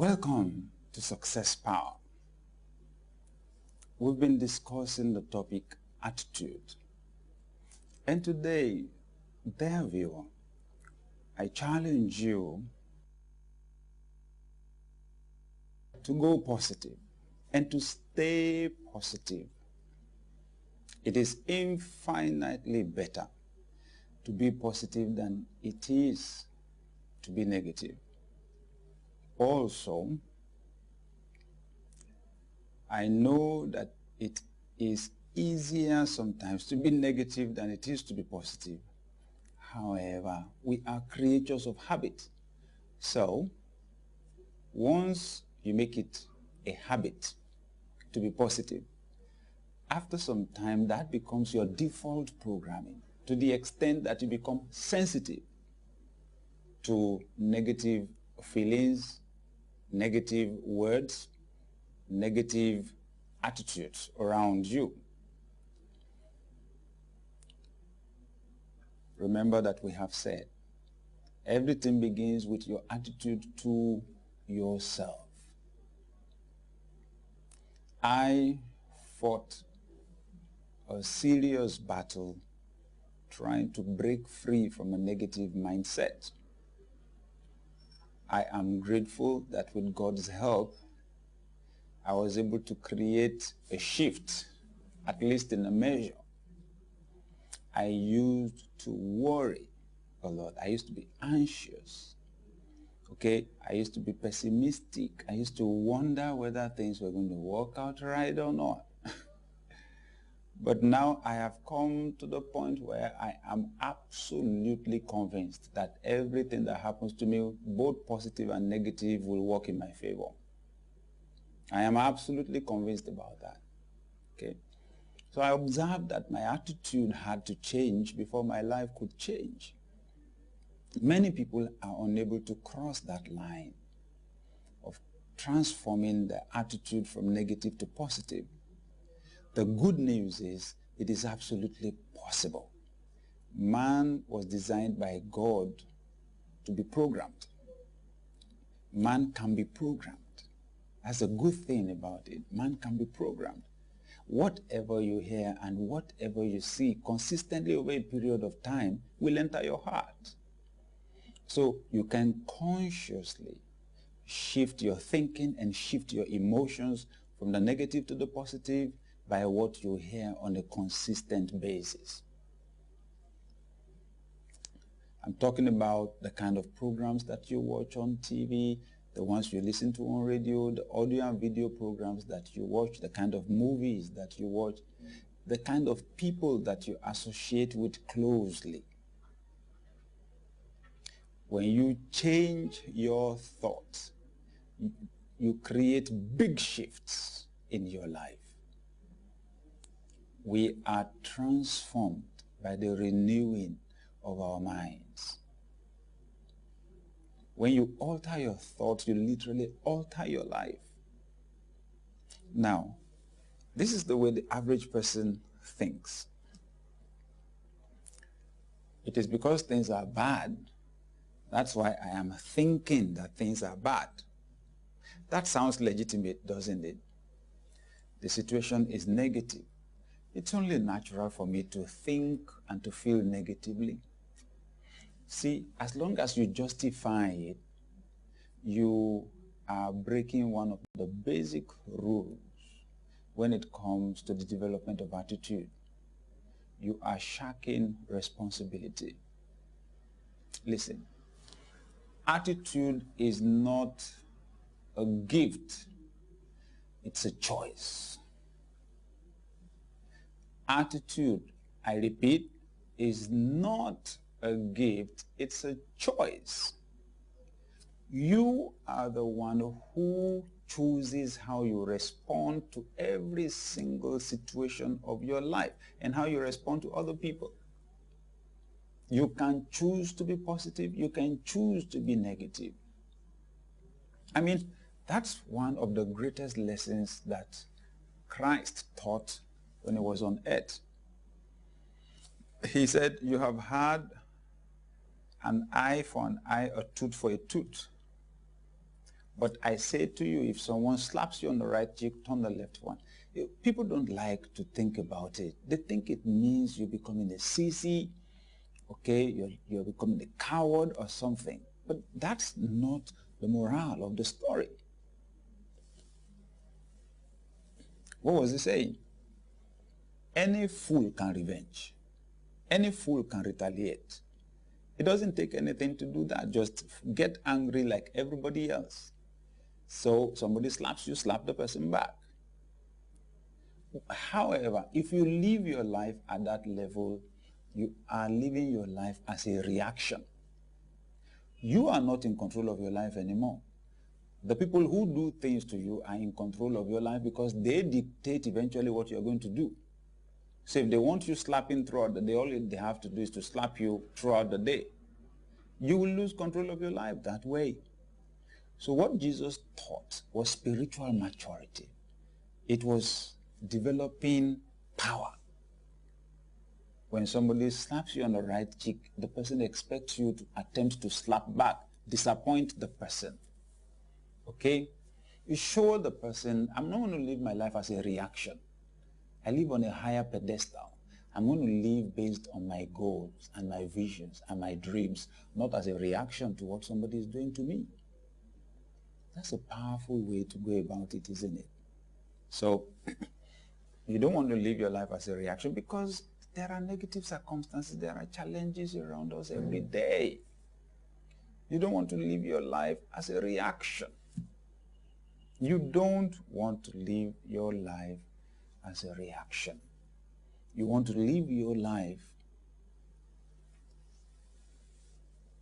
Welcome to Success Power. We've been discussing the topic attitude. And today, dear viewer, I challenge you to go positive and to stay positive. It is infinitely better to be positive than it is to be negative. Also, I know that it is easier sometimes to be negative than it is to be positive. However, we are creatures of habit. So, once you make it a habit to be positive, after some time that becomes your default programming, to the extent that you become sensitive to negative feelings, negative words, negative attitudes around you. Remember that we have said, everything begins with your attitude to yourself. I fought a serious battle trying to break free from a negative mindset. I am grateful that with God's help, I was able to create a shift, at least in a measure. I used to worry a lot. I used to be anxious. Okay, I used to be pessimistic. I used to wonder whether things were going to work out right or not. But now I have come to the point where I am absolutely convinced that everything that happens to me, both positive and negative, will work in my favor. I am absolutely convinced about that. Okay? So I observed that my attitude had to change before my life could change. Many people are unable to cross that line of transforming their attitude from negative to positive. The good news is it is absolutely possible. Man was designed by God to be programmed. Man can be programmed. That's a good thing about it. Man can be programmed. Whatever you hear and whatever you see consistently over a period of time will enter your heart. So you can consciously shift your thinking and shift your emotions from the negative to the positive by what you hear on a consistent basis. I'm talking about the kind of programs that you watch on TV, the ones you listen to on radio, the audio and video programs that you watch, the kind of movies that you watch, the kind of people that you associate with closely. When you change your thoughts, you create big shifts in your life. We are transformed by the renewing of our minds. When you alter your thoughts, you literally alter your life. Now, this is the way the average person thinks. It is because things are bad, that's why I am thinking that things are bad. That sounds legitimate, doesn't it? The situation is negative. It's only natural for me to think and to feel negatively. See, as long as you justify it, you are breaking one of the basic rules when it comes to the development of attitude. You are shirking responsibility. Listen, attitude is not a gift, it's a choice. Attitude, I repeat, is not a gift, it's a choice. You are the one who chooses how you respond to every single situation of your life and how you respond to other people. You can choose to be positive, you can choose to be negative. I mean, that's one of the greatest lessons that Christ taught when he was on earth. He said, you have had an eye for an eye, a tooth for a tooth. But I say to you, if someone slaps you on the right cheek, turn the left one. People don't like to think about it. They think it means you're becoming a sissy, okay, you're becoming a coward or something. But that's not the morale of the story. What was he saying? Any fool can revenge. Any fool can retaliate. It doesn't take anything to do that. Just get angry like everybody else. So somebody slaps you, slap the person back. However, if you live your life at that level, you are living your life as a reaction. You are not in control of your life anymore. The people who do things to you are in control of your life because they dictate eventually what you're going to do. So if they want you slapping throughout the day, all they have to do is to slap you throughout the day. You will lose control of your life that way. So what Jesus taught was spiritual maturity. It was developing power. When somebody slaps you on the right cheek, the person expects you to attempt to slap back, disappoint the person. Okay? You show the person, I'm not going to live my life as a reaction. I live on a higher pedestal. I'm going to live based on my goals and my visions and my dreams, not as a reaction to what somebody is doing to me. That's a powerful way to go about it, isn't it? So, you don't want to live your life as a reaction because there are negative circumstances, there are challenges around us every day. You don't want to live your life as a reaction. You don't want to live your life as a reaction. You want to live your life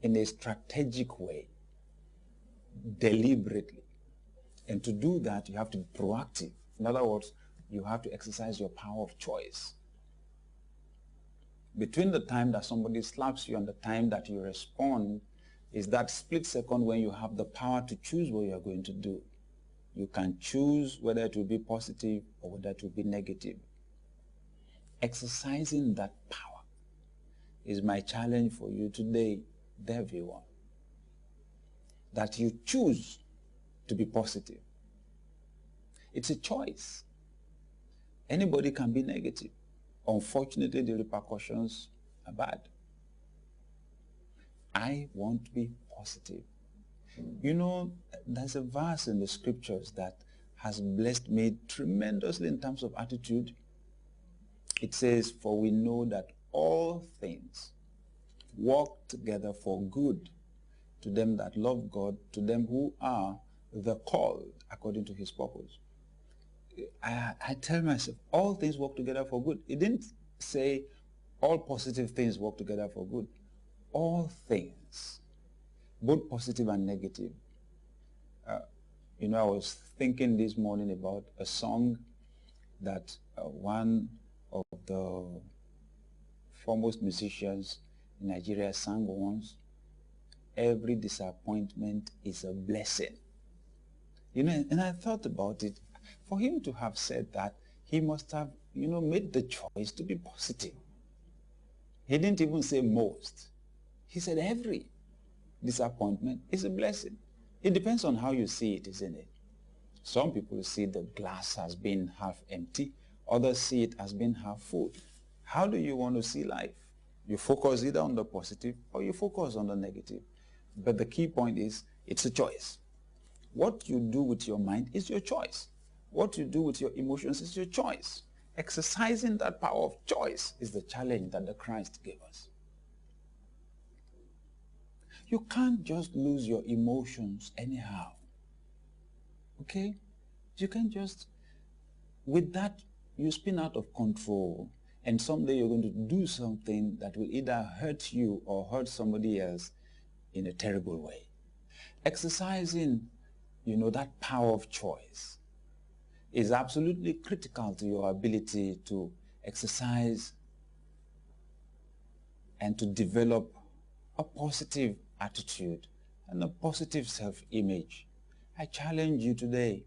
in a strategic way, deliberately. And to do that, you have to be proactive. In other words, you have to exercise your power of choice. Between the time that somebody slaps you and the time that you respond is that split second when you have the power to choose what you are going to do. You can choose whether it will be positive or whether it will be negative. Exercising that power is my challenge for you today, everyone. That you choose to be positive. It's a choice. Anybody can be negative. Unfortunately, the repercussions are bad. I want to be positive. You know, there's a verse in the scriptures that has blessed me tremendously in terms of attitude. It says, for we know that all things work together for good to them that love God, to them who are the called according to his purpose. I tell myself, all things work together for good. It didn't say all positive things work together for good. All things, both positive and negative. You know, I was thinking this morning about a song that one of the foremost musicians in Nigeria sang once. Every disappointment is a blessing. You know, and I thought about it. For him to have said that, he must have, you know, made the choice to be positive. He didn't even say most. He said every disappointment is a blessing. It depends on how you see it, isn't it? Some people see the glass as being half empty. Others see it as being half full. How do you want to see life? You focus either on the positive or you focus on the negative. But the key point is, it's a choice. What you do with your mind is your choice. What you do with your emotions is your choice. Exercising that power of choice is the challenge that the Christ gave us. You can't just lose your emotions anyhow. Okay? You can't just, with that, you spin out of control. And someday you're going to do something that will either hurt you or hurt somebody else in a terrible way. Exercising, you know, that power of choice is absolutely critical to your ability to exercise and to develop a positive attitude and a positive self-image. I challenge you today,